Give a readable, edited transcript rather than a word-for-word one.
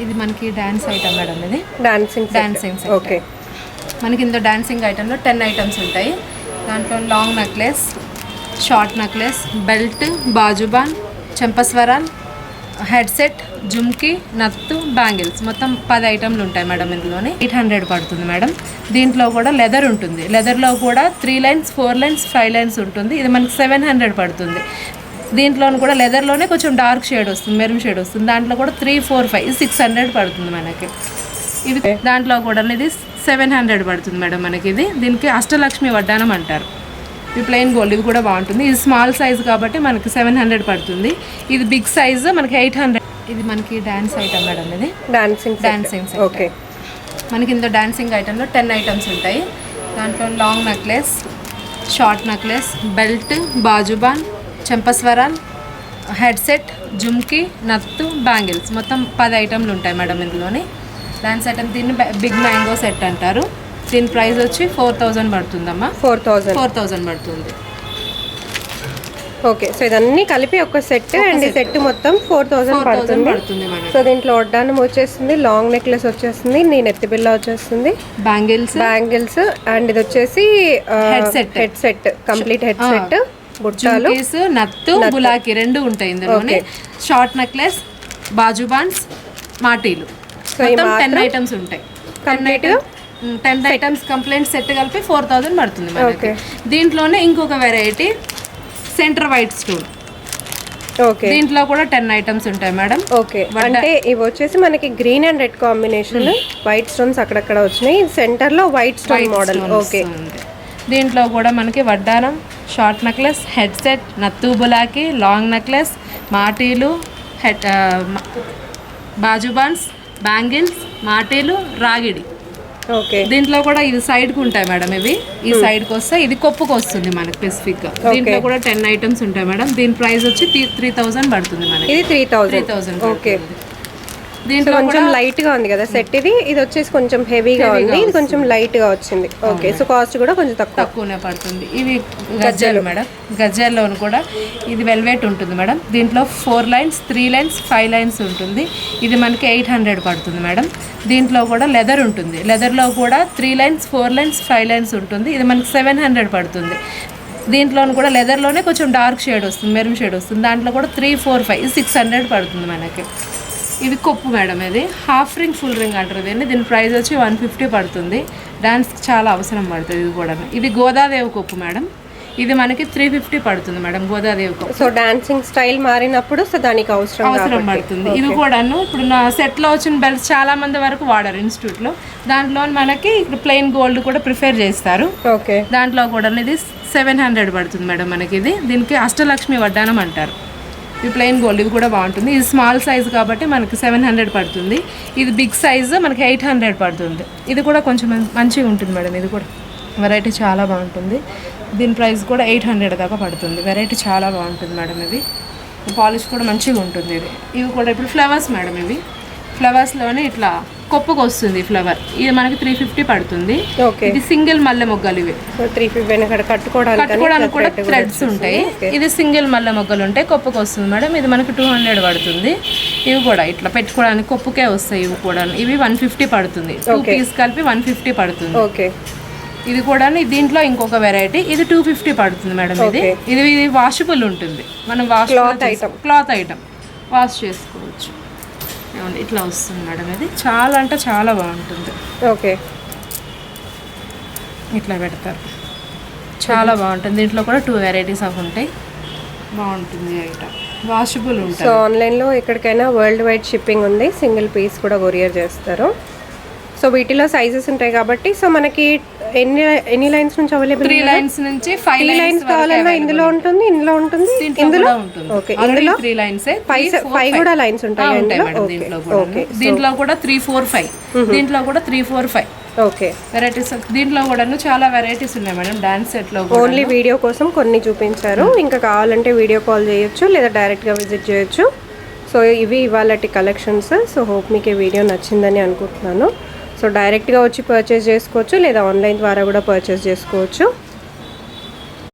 ఇది మనకి dance item madam. ఇది డాన్సింగ్ ఓకే. మనకి ఇందులో డాన్సింగ్ ఐటెంలో 10 ఐటమ్స్ ఉంటాయి. దాంట్లో long necklace, short necklace, belt, బాజుబాన్, చెంపస్వరాల్, హెడ్సెట్, జుమ్కి, నత్తు, బ్యాంగిల్స్ మొత్తం 10 ఐటమ్లు ఉంటాయి మేడం. ఇందులోనే 800 పడుతుంది మేడం. దీంట్లో కూడా లెదర్ ఉంటుంది. లెదర్లో కూడా 3 లైన్స్, 4 లైన్స్, 5 లైన్స్ ఉంటుంది. ఇది మనకి 700 పడుతుంది. దీంట్లో కూడా లెదర్లోనే కొంచెం డార్క్ షేడ్ వస్తుంది, మెరూన్ షేడ్ వస్తుంది. దాంట్లో కూడా 3, 4, 5 600 పడుతుంది మనకి. ఇది దాంట్లో కూడా ఇది 700 పడుతుంది మేడం మనకి. ఇది దీనికి అష్టలక్ష్మి వడ్డానం అంటారు. ఇది ప్లెయిన్ గోల్డ్, ఇది కూడా బాగుంటుంది. ఇది స్మాల్ సైజ్ కాబట్టి మనకి 700 పడుతుంది. ఇది బిగ్ సైజ్ మనకి 800. ఇది మనకి డాన్స్ ఐటమ్ మేడం. ఇది డాన్సింగ్ ఓకే. మనకి ఇందులో డాన్సింగ్ ఐటెంలో 10 ఐటమ్స్ ఉంటాయి. దాంట్లో long necklace, short necklace, belt, బాజుబాన్, చెంపస్వరాల్, హెడ్సెట్, జుమ్కి, నత్తు, బ్యాంగిల్స్ మొత్తం 10 ఐటమ్లు ఉంటాయి మేడం. ఇందులోని డాన్స్ ఐటమ్. దీన్ని బిగ్ మ్యాంగో సెట్ అంటారు. దీని ప్రైస్ వచ్చి 4000 పడుతుందమ్మా. 4000 పడుతుంది. ఓకే. సో ఇదన్నీ కలిపి ఒక సెట్ అండ్ ఈ సెట్ మొత్తం 4000 పడుతుంది. సో దీంట్లో వడ్డానం వచ్చేస్తుంది, లాంగ్ నెక్లెస్ వచ్చేస్తుంది, నీ నెత్తి బిల్ల వచ్చేస్తుంది, బ్యాంగిల్స్ అండ్ ఇది వచ్చేసి హెడ్సెట్ కంప్లీట్ హెడ్సెట్, బుట్టాలు, నత్తు, గులాకి 2 ఉంటాయి ఇందులోనే. షార్ట్ నెక్లెస్, బాజుబాన్స్, మాటీలు మొత్తం 10 ఐటమ్స్ ఉంటాయి. 10 ఐటమ్స్ కంప్లైంట్ సెట్ కలిపి 4000 పడుతుంది మనకి. దీంట్లోనే ఇంకొక variety centre white stone. Okay. దీంట్లో కూడా 10 ఐటమ్స్ ఉంటాయి మేడం. ఓకే. అంటే ఇవి వచ్చేసి మనకి green and red combination, white stones అక్కడక్కడ వచ్చినాయి. సెంటర్ లో వైట్ స్టోన్ మోడల్. ఓకే. దీంట్లో కూడా మనకి వడ్డానం, షార్ట్ నెక్లెస్, హెడ్సెట్, నత్తు బులాకి, లాంగ్ నెక్లెస్, మాటీలు, బాజుబాన్స్, బ్యాంగిల్స్, మాటీలు, రాగిడి. ఓకే. దీంట్లో కూడా ఇది సైడ్కి ఉంటాయి మేడం. ఇవి ఈ సైడ్కి వస్తే ఇది కొప్పుకు వస్తుంది మనకి స్పెసిఫిక్గా. దీంట్లో కూడా 10 ఐటమ్స్ ఉంటాయి మేడం. దీని ప్రైస్ వచ్చి 3000 పడుతుంది మనకి. ఇది 3000. ఓకే. దీంట్లో కొంచెం లైట్ గా ఉంది కదా సెట్. ఇది వచ్చేసి కొంచెం హెవీగా ఉంది, ఇది కొంచెం లైట్ గా వచ్చింది. ఓకే. సో కాస్ట్ కూడా కొంచెం తక్కువనే పడుతుంది. ఇవి గజ్జలు మేడం. గజ్జల్లో కూడా ఇది వెల్వెట్ ఉంటుంది మేడం. దీంట్లో 4 లైన్స్, 3 లైన్స్, 5 లైన్స్ ఉంటుంది. ఇది మనకి 800 పడుతుంది మేడం. దీంట్లో కూడా లెదర్ ఉంటుంది. లెదర్లో కూడా 3 లైన్స్, 4 లైన్స్, 5 లైన్స్ ఉంటుంది. ఇది మనకి 700 పడుతుంది. దీంట్లో కూడా లెదర్లోనే కొంచెం డార్క్ షేడ్ వస్తుంది, మెరూన్ షేడ్ వస్తుంది. దాంట్లో కూడా 3, 4, 5 600 పడుతుంది మనకి. ఇది కొప్పు మేడం. ఇది హాఫ్ రింగ్, ఫుల్ రింగ్ అంటారు దీన్ని. దీని ప్రైస్ వచ్చి 150 పడుతుంది. డాన్స్కి చాలా అవసరం పడుతుంది ఇది కూడా. ఇది గోదాదేవి కొప్పు మేడం. ఇది మనకి 350 పడుతుంది మేడం. గోదాదేవి కొప్పు. సో డాన్సింగ్ స్టైల్ మారినప్పుడు సో దానికి అవసరం పడుతుంది. ఇది కూడాను ఇప్పుడు నా సెట్లో వచ్చిన బెల్ట్స్ చాలా మంది వరకు వాడారు ఇన్స్టిట్యూట్లో. దాంట్లో మనకి ఇప్పుడు ప్లెయిన్ గోల్డ్ కూడా ప్రిఫర్ చేస్తారు. ఓకే. దాంట్లో కూడా ఇది 700 పడుతుంది మేడం మనకి. ఇది దీనికి అష్టలక్ష్మి వడ్డానం అంటారు. ఇది ప్లెయిన్ గోల్డ్, ఇది కూడా బాగుంటుంది. ఇది స్మాల్ సైజ్ కాబట్టి మనకి 700 పడుతుంది. ఇది బిగ్ సైజ్ మనకి 800 పడుతుంది. ఇది కూడా కొంచెం మంచిగా ఉంటుంది మేడం. ఇది కూడా వెరైటీ చాలా బాగుంటుంది. దీని ప్రైస్ కూడా 800 దాకా పడుతుంది. వెరైటీ చాలా బాగుంటుంది మేడం. ఇది పాలిష్ కూడా మంచిగా ఉంటుంది. ఇవి కూడా ఇప్పుడు ఫ్లవర్స్ మేడం. ఇవి ఫ్లవర్స్లోనే ఇట్లా కొప్పుకు వస్తుంది ఫ్లవర్. ఇది మనకి 350 పడుతుంది. ఇది సింగిల్ మల్లె మొగ్గలు. ఇవి 350 కట్టుకోవడానికి కూడా థ్రెడ్స్ ఉంటాయి. ఇది సింగిల్ మల్లె మొగ్గలు ఉంటాయి, కొప్పుకు వస్తుంది మేడం. ఇది మనకి 200 పడుతుంది. ఇవి కూడా ఇట్లా పెట్టుకోవడానికి కొప్పుకే వస్తాయి. ఇవి కూడా ఇవి 150 పడుతుంది. 2 పీస్ కలిపి 150 పడుతుంది. ఓకే. ఇది కూడా దీంట్లో ఇంకొక వెరైటీ. ఇది 250 పడుతుంది మేడం. ఇది వాషబుల్ ఉంటుంది. మనం క్లాత్ ఐటమ్ వాష్ చేసుకోవచ్చు. ఇట్లా వస్తుంది మేడం. ఇది చాలా అంటే చాలా బాగుంటుంది. ఓకే. ఇట్లా పెడతారు, చాలా బాగుంటుంది. దీంట్లో కూడా 2 వెరైటీస్ ఆఫ్ ఉంటాయి. బాగుంటుంది ఐటమ్, వాషబుల్ ఉంటుంది. సో ఆన్లైన్లో ఎక్కడికైనా వరల్డ్ వైడ్ షిప్పింగ్ ఉంది. సింగిల్ పీస్ కూడా కొరియర్ చేస్తారు. సో వీటిలో సైజెస్ ఉంటాయి కాబట్టి సో మనకి ఎన్ని లైన్స్ నుంచి అవైలబుల్? 3 లైన్స్ నుంచి 5 లైన్స్ కావాలన్నా ఇందులో ఉంటుంది, ఇందులో ఉంటుంది, ఇందులో ఓకే. ఇందులో 3 లైన్స్, 5 కూడా లైన్స్ ఉంటాయి మేడం. దీంట్లో కూడా 3, 4, 5. దీంట్లో కూడా 3, 4, 5 ఓకే వెరైటీస్. దీంట్లో కూడా చాలా వెరైటీస్ ఉన్నాయి మేడం. డాన్స్ సెట్ లో ఓన్లీ వీడియో కోసం కొన్ని చూపించారు. ఇంకా కావాలంటే వీడియో కాల్ చేయొచ్చు లేదా డైరెక్ట్ గా విజిట్ చేయొచ్చు. సో ఇవి ఇవాళటి కలెక్షన్స్. సో హోప్ మీకు ఈ వీడియో నచ్చిందని అనుకుంటున్నాను. సో డైరెక్ట్గా వచ్చి పర్చేస్ చేసుకోవచ్చు లేదా ఆన్లైన్ ద్వారా కూడా పర్చేస్ చేసుకోవచ్చు.